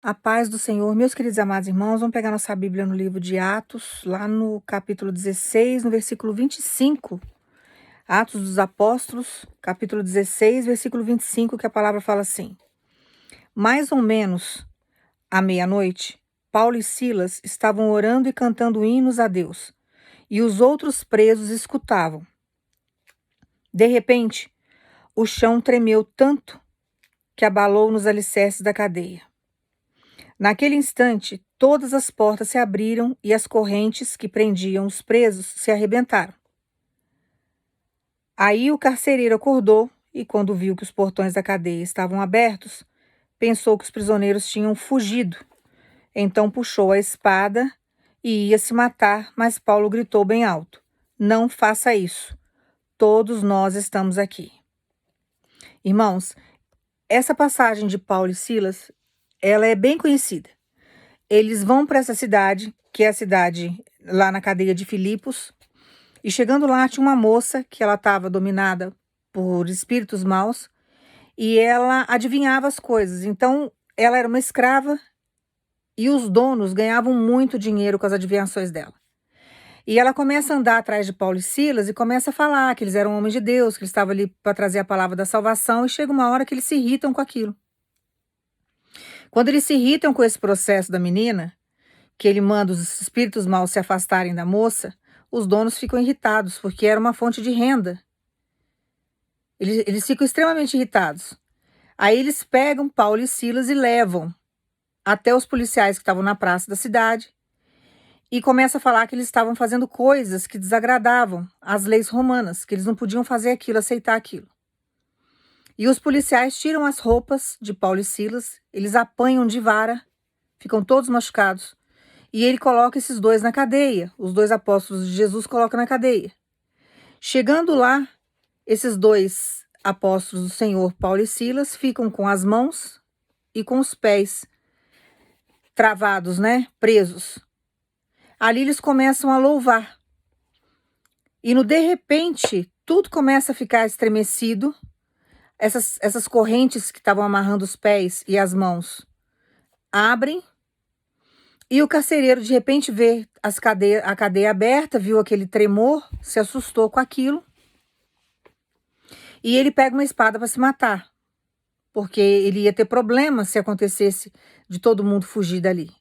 A paz do Senhor, meus queridos amados irmãos, vamos pegar nossa Bíblia no livro de Atos, lá no capítulo 16, no versículo 25. Atos dos Apóstolos, capítulo 16, versículo 25, que a palavra fala assim: Mais ou menos à meia-noite, Paulo e Silas estavam orando e cantando hinos a Deus, e os outros presos escutavam. De repente, o chão tremeu tanto que abalou nos alicerces da cadeia. Naquele instante, todas as portas se abriram e as correntes que prendiam os presos se arrebentaram. Aí o carcereiro acordou e, quando viu que os portões da cadeia estavam abertos, pensou que os prisioneiros tinham fugido. Então puxou a espada e ia se matar, mas Paulo gritou bem alto: Não faça isso. Todos nós estamos aqui. Irmãos, essa passagem de Paulo e Silas, ela é bem conhecida. Eles vão para essa cidade, que é a cidade lá na cadeia de Filipos, e chegando lá tinha uma moça que ela estava dominada por espíritos maus e ela adivinhava as coisas. Então, ela era uma escrava e os donos ganhavam muito dinheiro com as adivinhações dela. E ela começa a andar atrás de Paulo e Silas e começa a falar que eles eram homens de Deus, que eles estavam ali para trazer a palavra da salvação, e chega uma hora que eles se irritam com aquilo. Quando eles se irritam com esse processo da menina, que ele manda os espíritos maus se afastarem da moça, os donos ficam irritados, porque era uma fonte de renda. Eles ficam extremamente irritados. Aí eles pegam Paulo e Silas e levam até os policiais que estavam na praça da cidade e começam a falar que eles estavam fazendo coisas que desagradavam às leis romanas, que eles não podiam fazer aquilo, aceitar aquilo. E os policiais tiram as roupas de Paulo e Silas, eles apanham de vara, ficam todos machucados. E ele coloca esses dois na cadeia. Os dois apóstolos de Jesus colocam na cadeia. Chegando lá, esses dois apóstolos do Senhor, Paulo e Silas, ficam com as mãos e com os pés travados, presos. Ali eles começam a louvar. E no de repente, tudo começa a ficar estremecido. Essas correntes que estavam amarrando os pés e as mãos abrem. E o carcereiro, de repente, vê a cadeia aberta, viu aquele tremor, se assustou com aquilo. E ele pega uma espada para se matar, porque ele ia ter problema se acontecesse de todo mundo fugir dali.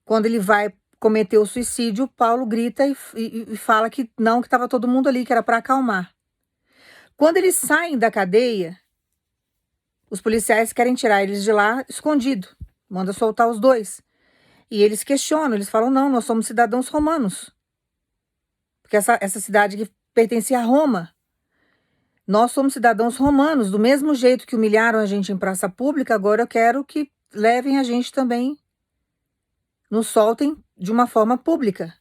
Quando ele vai cometer o suicídio, Paulo grita e fala que não, que estava todo mundo ali, que era para acalmar. Quando eles saem da cadeia, os policiais querem tirar eles de lá escondido, manda soltar os dois. E eles questionam, eles falam, não, nós somos cidadãos romanos. Porque essa cidade que pertencia a Roma. Nós somos cidadãos romanos, do mesmo jeito que humilharam a gente em praça pública, agora eu quero que levem a gente também, nos soltem de uma forma pública.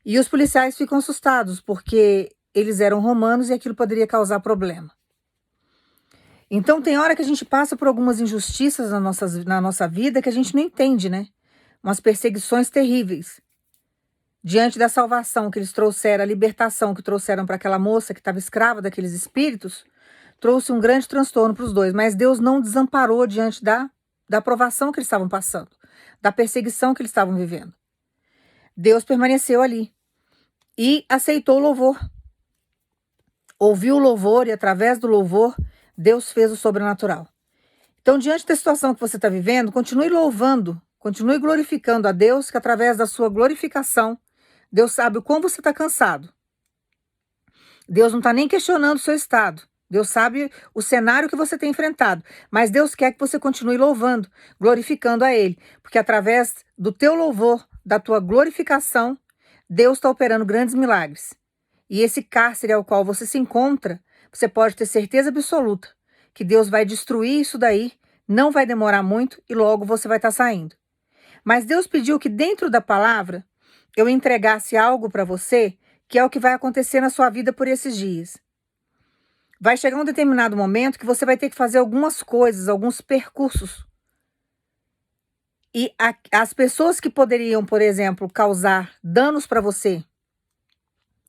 E os policiais ficam assustados, porque eles eram romanos e aquilo poderia causar problema. Então tem hora que a gente passa por algumas injustiças na nossa vida que a gente não entende, Umas perseguições terríveis. Diante da salvação que eles trouxeram, a libertação que trouxeram para aquela moça que estava escrava daqueles espíritos, trouxe um grande transtorno para os dois. Mas Deus não desamparou diante da provação que eles estavam passando, da perseguição que eles estavam vivendo. Deus permaneceu ali e aceitou o louvor. Ouviu o louvor e, através do louvor, Deus fez o sobrenatural. Então, diante da situação que você está vivendo, continue louvando, continue glorificando a Deus, que através da sua glorificação, Deus sabe o quão você está cansado. Deus não está nem questionando o seu estado. Deus sabe o cenário que você tem enfrentado. Mas Deus quer que você continue louvando, glorificando a Ele. Porque através do teu louvor, da tua glorificação, Deus está operando grandes milagres. E esse cárcere ao qual você se encontra, você pode ter certeza absoluta que Deus vai destruir isso daí, não vai demorar muito e logo você vai estar saindo. Mas Deus pediu que dentro da palavra eu entregasse algo para você, que é o que vai acontecer na sua vida por esses dias. Vai chegar um determinado momento que você vai ter que fazer algumas coisas, alguns percursos. E as pessoas que poderiam, por exemplo, causar danos para você,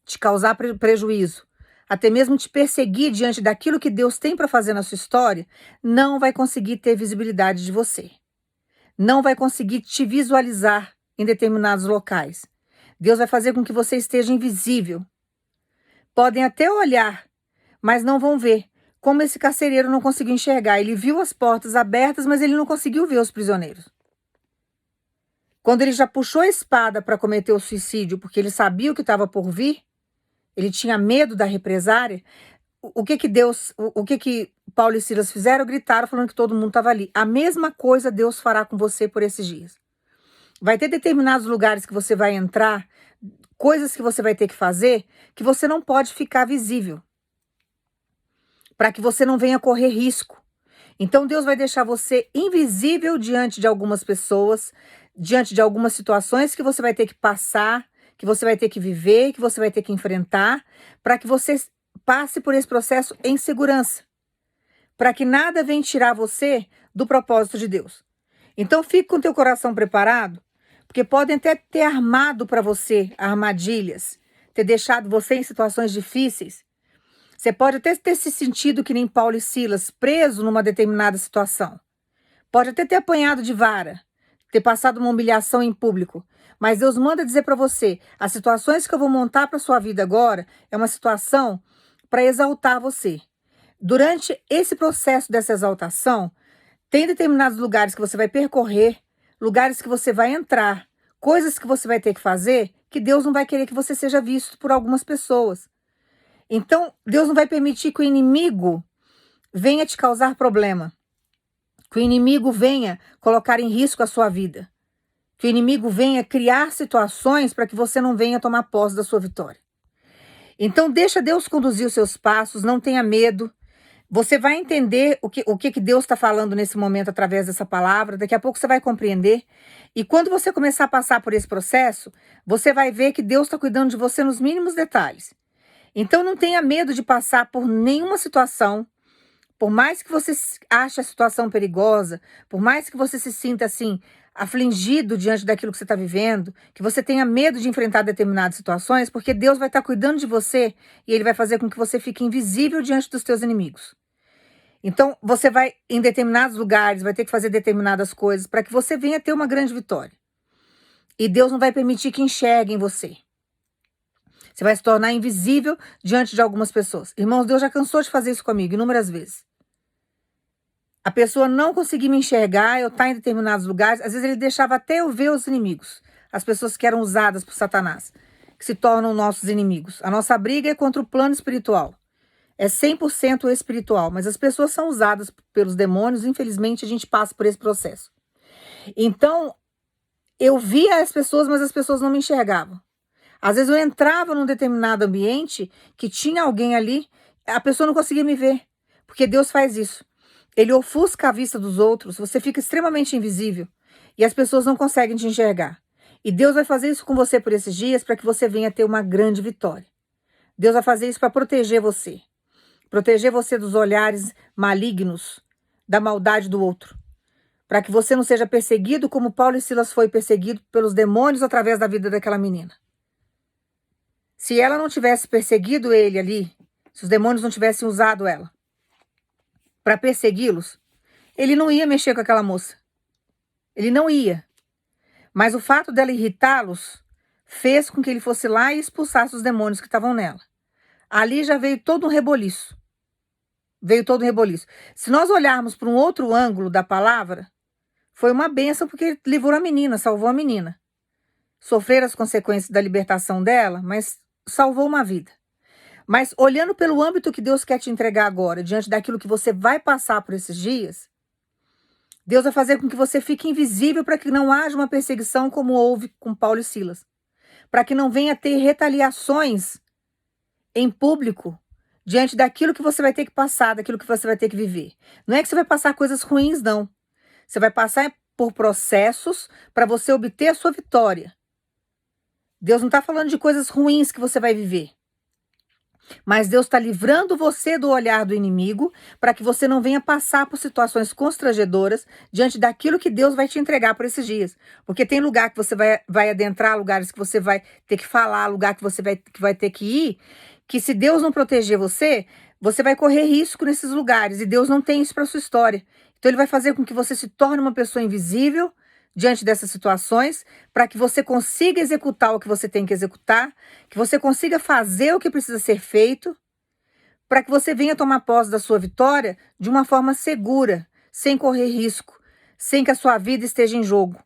te causar prejuízo, até mesmo te perseguir diante daquilo que Deus tem para fazer na sua história, não vai conseguir ter visibilidade de você. não vai conseguir te visualizar em determinados locais. Deus vai fazer com que você esteja invisível. Podem até olhar, mas não vão ver. Como esse carcereiro não conseguiu enxergar. Ele viu as portas abertas, mas ele não conseguiu ver os prisioneiros. Quando ele já puxou a espada para cometer o suicídio, porque ele sabia o que estava por vir, ele tinha medo da represária, o que Paulo e Silas fizeram? Gritaram falando que todo mundo estava ali. A mesma coisa Deus fará com você por esses dias. Vai ter determinados lugares que você vai entrar, coisas que você vai ter que fazer, que você não pode ficar visível, para que você não venha correr risco. Então Deus vai deixar você invisível diante de algumas pessoas, diante de algumas situações que você vai ter que passar, que você vai ter que viver, que você vai ter que enfrentar, para que você passe por esse processo em segurança, para que nada venha tirar você do propósito de Deus. Então fique com teu coração preparado, porque podem até ter armado para você armadilhas, ter deixado você em situações difíceis. Você pode até ter se sentido que nem Paulo e Silas, preso numa determinada situação. Pode até ter apanhado de vara, ter passado uma humilhação em público. Mas Deus manda dizer para você, as situações que eu vou montar para sua vida agora é uma situação para exaltar você. Durante esse processo dessa exaltação, tem determinados lugares que você vai percorrer, lugares que você vai entrar, coisas que você vai ter que fazer, que Deus não vai querer que você seja visto por algumas pessoas. Então, Deus não vai permitir que o inimigo venha te causar problema, que o inimigo venha colocar em risco a sua vida, que o inimigo venha criar situações para que você não venha tomar posse da sua vitória. Então, deixa Deus conduzir os seus passos, não tenha medo. Você vai entender o que Deus está falando nesse momento através dessa palavra. Daqui a pouco você vai compreender. E quando você começar a passar por esse processo, você vai ver que Deus está cuidando de você nos mínimos detalhes. Então não tenha medo de passar por nenhuma situação. Por mais que você ache a situação perigosa, por mais que você se sinta assim, afligido diante daquilo que você está vivendo, que você tenha medo de enfrentar determinadas situações, porque Deus vai estar cuidando de você e Ele vai fazer com que você fique invisível diante dos teus inimigos. Então, você vai em determinados lugares, vai ter que fazer determinadas coisas para que você venha ter uma grande vitória. E Deus não vai permitir que enxerguem você. Você vai se tornar invisível diante de algumas pessoas. Irmãos, Deus já cansou de fazer isso comigo inúmeras vezes. A pessoa não conseguia me enxergar, eu estar em determinados lugares. Às vezes ele deixava até eu ver os inimigos. As pessoas que eram usadas por Satanás, que se tornam nossos inimigos. A nossa briga é contra o plano espiritual. É 100% espiritual, mas as pessoas são usadas pelos demônios. Infelizmente, a gente passa por esse processo. Então, eu via as pessoas, mas as pessoas não me enxergavam. Às vezes eu entrava num determinado ambiente que tinha alguém ali, a pessoa não conseguia me ver, porque Deus faz isso. Ele ofusca a vista dos outros, você fica extremamente invisível e as pessoas não conseguem te enxergar. E Deus vai fazer isso com você por esses dias para que você venha ter uma grande vitória. Deus vai fazer isso para proteger você dos olhares malignos, da maldade do outro, para que você não seja perseguido como Paulo e Silas foi perseguido pelos demônios através da vida daquela menina. Se ela não tivesse perseguido ele ali, se os demônios não tivessem usado ela para persegui-los, ele não ia mexer com aquela moça. Ele não ia. Mas o fato dela irritá-los fez com que ele fosse lá e expulsasse os demônios que estavam nela. Ali já veio todo um reboliço. Se nós olharmos para um outro ângulo da palavra, foi uma bênção porque livrou a menina, salvou a menina. Sofreram as consequências da libertação dela, mas salvou uma vida. Mas olhando pelo âmbito que Deus quer te entregar agora, diante daquilo que você vai passar por esses dias, Deus vai fazer com que você fique invisível para que não haja uma perseguição como houve com Paulo e Silas. Para que não venha ter retaliações em público diante daquilo que você vai ter que passar, daquilo que você vai ter que viver. Não é que você vai passar coisas ruins, não. Você vai passar por processos para você obter a sua vitória. Deus não está falando de coisas ruins que você vai viver. Mas Deus está livrando você do olhar do inimigo para que você não venha passar por situações constrangedoras diante daquilo que Deus vai te entregar por esses dias. Porque tem lugar que você vai adentrar, lugares que você vai ter que falar, lugar que você vai ter que ir, que se Deus não proteger você, você vai correr risco nesses lugares. E Deus não tem isso para sua história. Então Ele vai fazer com que você se torne uma pessoa invisível diante dessas situações, para que você consiga executar o que você tem que executar, que você consiga fazer o que precisa ser feito, para que você venha tomar posse da sua vitória de uma forma segura, sem correr risco, sem que a sua vida esteja em jogo,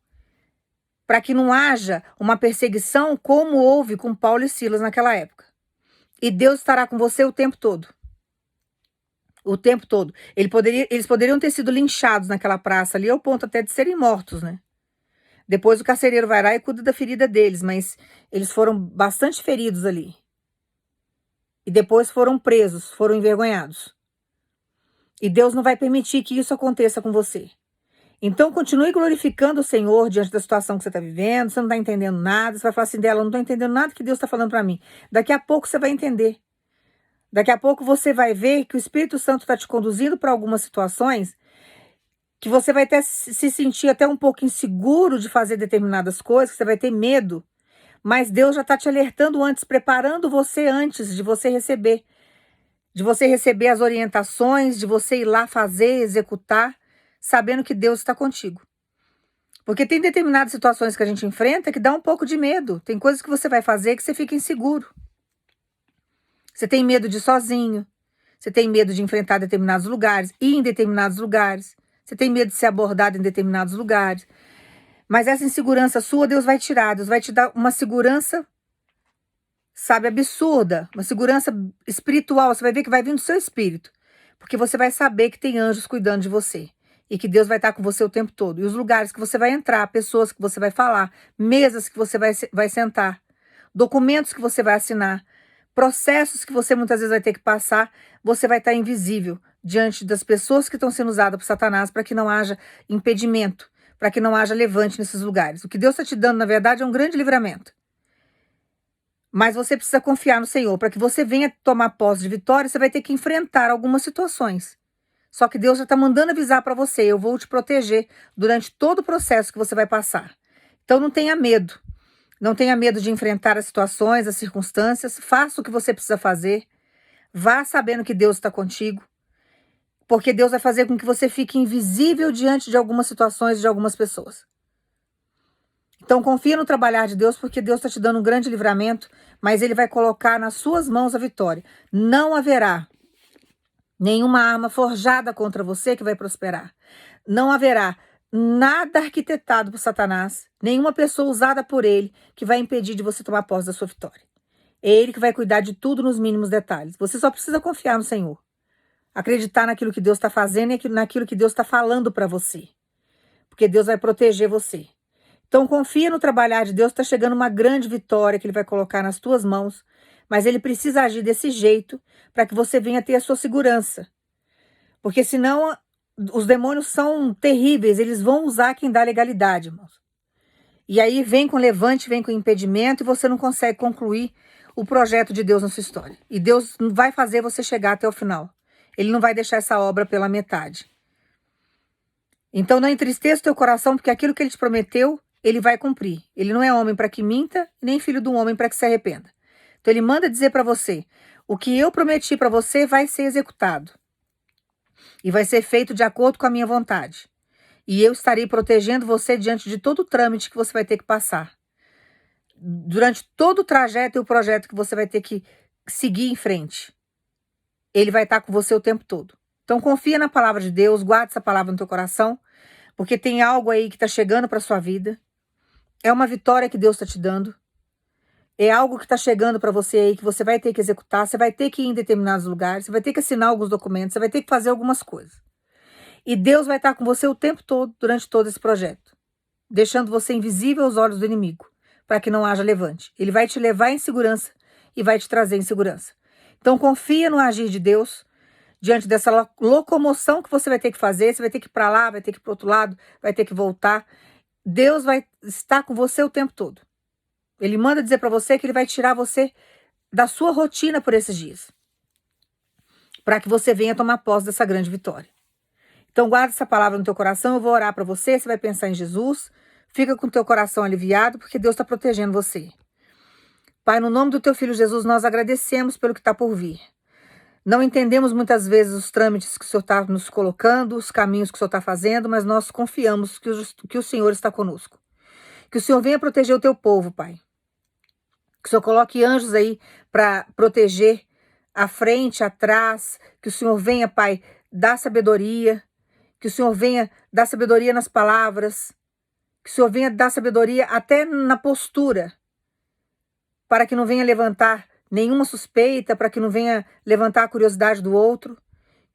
para que não haja uma perseguição como houve com Paulo e Silas naquela época. E Deus estará com você o tempo todo. O tempo todo. Eles poderiam ter sido linchados naquela praça ali, ao ponto até de serem mortos, né? Depois o carcereiro vai lá e cuida da ferida deles, mas eles foram bastante feridos ali. E depois foram presos, foram envergonhados. E Deus não vai permitir que isso aconteça com você. Então continue glorificando o Senhor diante da situação que você está vivendo. Você não está entendendo nada. Você vai falar assim dela, eu não estou entendendo nada que Deus está falando para mim. Daqui a pouco você vai entender. Daqui a pouco você vai ver que o Espírito Santo está te conduzindo para algumas situações que você vai até se sentir até um pouco inseguro de fazer determinadas coisas, que você vai ter medo. Mas Deus já está te alertando antes, preparando você antes de você receber. De você receber as orientações, de você ir lá fazer, executar, sabendo que Deus está contigo. Porque tem determinadas situações que a gente enfrenta que dá um pouco de medo. Tem coisas que você vai fazer que você fica inseguro. Você tem medo de ir sozinho. Você tem medo de enfrentar determinados lugares, ir em determinados lugares. Você tem medo de ser abordado em determinados lugares. Mas essa insegurança sua, Deus vai tirar. Deus vai te dar uma segurança, sabe, absurda. Uma segurança espiritual. Você vai ver que vai vir do seu espírito. Porque você vai saber que tem anjos cuidando de você. E que Deus vai estar com você o tempo todo. E os lugares que você vai entrar, pessoas que você vai falar, mesas que você vai sentar, documentos que você vai assinar, processos que você muitas vezes vai ter que passar, você vai estar invisível diante das pessoas que estão sendo usadas por Satanás para que não haja impedimento, para que não haja levante nesses lugares. O que Deus está te dando, na verdade, é um grande livramento. Mas você precisa confiar no Senhor. Para que você venha tomar posse de vitória, você vai ter que enfrentar algumas situações. Só que Deus já está mandando avisar para você, eu vou te proteger durante todo o processo que você vai passar. Então não tenha medo. Não tenha medo de enfrentar as situações, as circunstâncias. Faça o que você precisa fazer. Vá sabendo que Deus está contigo. Porque Deus vai fazer com que você fique invisível diante de algumas situações, de algumas pessoas. Então confia no trabalhar de Deus, porque Deus está te dando um grande livramento, mas Ele vai colocar nas suas mãos a vitória. Não haverá nenhuma arma forjada contra você que vai prosperar. Não haverá nada arquitetado por Satanás, nenhuma pessoa usada por ele que vai impedir de você tomar posse da sua vitória. É Ele que vai cuidar de tudo nos mínimos detalhes. Você só precisa confiar no Senhor. Acreditar naquilo que Deus está fazendo e naquilo que Deus está falando para você. Porque Deus vai proteger você. Então confia no trabalhar de Deus, está chegando uma grande vitória que Ele vai colocar nas tuas mãos, mas Ele precisa agir desse jeito para que você venha ter a sua segurança. Porque senão os demônios são terríveis, eles vão usar quem dá legalidade, irmãos. E aí vem com levante, vem com impedimento e você não consegue concluir o projeto de Deus na sua história. E Deus vai fazer você chegar até o final. Ele não vai deixar essa obra pela metade. Então não entristeça o teu coração, porque aquilo que Ele te prometeu, Ele vai cumprir. Ele não é homem para que minta, nem filho de um homem para que se arrependa. Então Ele manda dizer para você, o que eu prometi para você vai ser executado. E vai ser feito de acordo com a minha vontade. E eu estarei protegendo você diante de todo o trâmite que você vai ter que passar. Durante todo o trajeto e o projeto que você vai ter que seguir em frente. Ele vai estar com você o tempo todo. Então confia na palavra de Deus, guarda essa palavra no teu coração, porque tem algo aí que está chegando para a sua vida. É uma vitória que Deus está te dando. É algo que está chegando para você aí, que você vai ter que executar, você vai ter que ir em determinados lugares, você vai ter que assinar alguns documentos, você vai ter que fazer algumas coisas. E Deus vai estar com você o tempo todo, durante todo esse projeto, deixando você invisível aos olhos do inimigo, para que não haja levante. Ele vai te levar em segurança e vai te trazer em segurança. Então confia no agir de Deus, diante dessa locomoção que você vai ter que fazer, você vai ter que ir para lá, vai ter que ir para o outro lado, vai ter que voltar. Deus vai estar com você o tempo todo. Ele manda dizer para você que Ele vai tirar você da sua rotina por esses dias, para que você venha tomar posse dessa grande vitória. Então guarda essa palavra no teu coração, eu vou orar para você, você vai pensar em Jesus, fica com o teu coração aliviado, porque Deus está protegendo você. Pai, no nome do teu Filho Jesus, nós agradecemos pelo que está por vir. Não entendemos muitas vezes os trâmites que o Senhor está nos colocando, os caminhos que o Senhor está fazendo, mas nós confiamos que o Senhor está conosco. Que o Senhor venha proteger o teu povo, Pai. Que o Senhor coloque anjos aí para proteger à frente, atrás. Que o Senhor venha, Pai, dar sabedoria. Que o Senhor venha dar sabedoria nas palavras. Que o Senhor venha dar sabedoria até na postura. Para que não venha levantar nenhuma suspeita, para que não venha levantar a curiosidade do outro.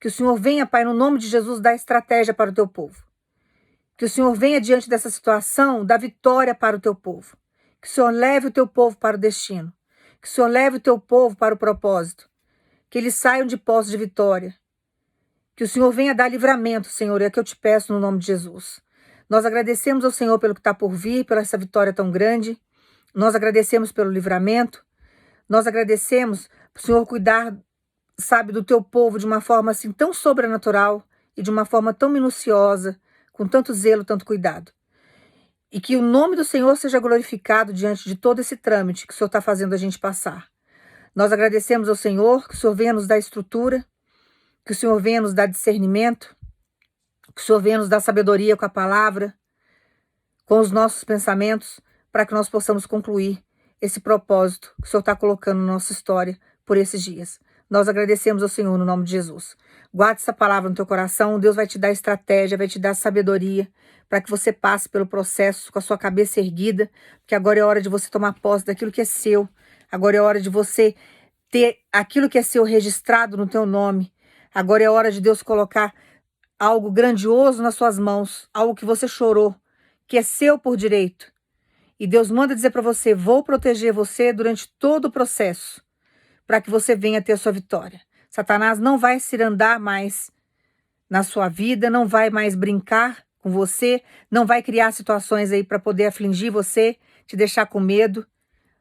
Que o Senhor venha, Pai, no nome de Jesus, dar estratégia para o teu povo. Que o Senhor venha diante dessa situação, dar vitória para o teu povo. Que o Senhor leve o teu povo para o destino. Que o Senhor leve o teu povo para o propósito. Que eles saiam de posse de vitória. Que o Senhor venha dar livramento, Senhor, é o que eu te peço no nome de Jesus. Nós agradecemos ao Senhor pelo que está por vir, pela essa vitória tão grande. Nós agradecemos pelo livramento. Nós agradecemos por o Senhor cuidar, sabe, do teu povo de uma forma assim tão sobrenatural e de uma forma tão minuciosa, com tanto zelo, tanto cuidado. E que o nome do Senhor seja glorificado diante de todo esse trâmite que o Senhor está fazendo a gente passar. Nós agradecemos ao Senhor, que o Senhor venha nos dar estrutura, que o Senhor venha nos dar discernimento, que o Senhor venha nos dar sabedoria com a palavra, com os nossos pensamentos, para que nós possamos concluir esse propósito que o Senhor está colocando na nossa história por esses dias. Nós agradecemos ao Senhor no nome de Jesus. Guarde essa palavra no teu coração. Deus vai te dar estratégia, vai te dar sabedoria para que você passe pelo processo com a sua cabeça erguida, porque agora é hora de você tomar posse daquilo que é seu. Agora é hora de você ter aquilo que é seu registrado no teu nome. Agora é hora de Deus colocar algo grandioso nas suas mãos, algo que você chorou, que é seu por direito. E Deus manda dizer para você: vou proteger você durante todo o processo, para que você venha ter a sua vitória. Satanás não vai se andar mais na sua vida, não vai mais brincar com você, não vai criar situações aí para poder afligir você, te deixar com medo,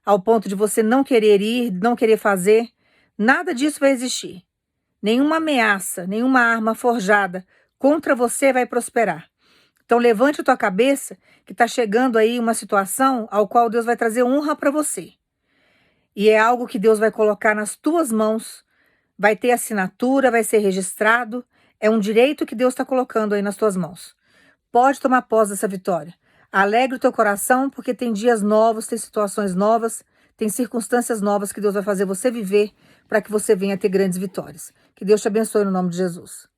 ao ponto de você não querer ir, não querer fazer. Nada disso vai existir. Nenhuma ameaça, nenhuma arma forjada contra você vai prosperar. Então levante a tua cabeça, que está chegando aí uma situação ao qual Deus vai trazer honra para você. E é algo que Deus vai colocar nas tuas mãos, vai ter assinatura, vai ser registrado, é um direito que Deus está colocando aí nas tuas mãos. Pode tomar posse dessa vitória. Alegre o teu coração, porque tem dias novos, tem situações novas, tem circunstâncias novas que Deus vai fazer você viver para que você venha ter grandes vitórias. Que Deus te abençoe no nome de Jesus.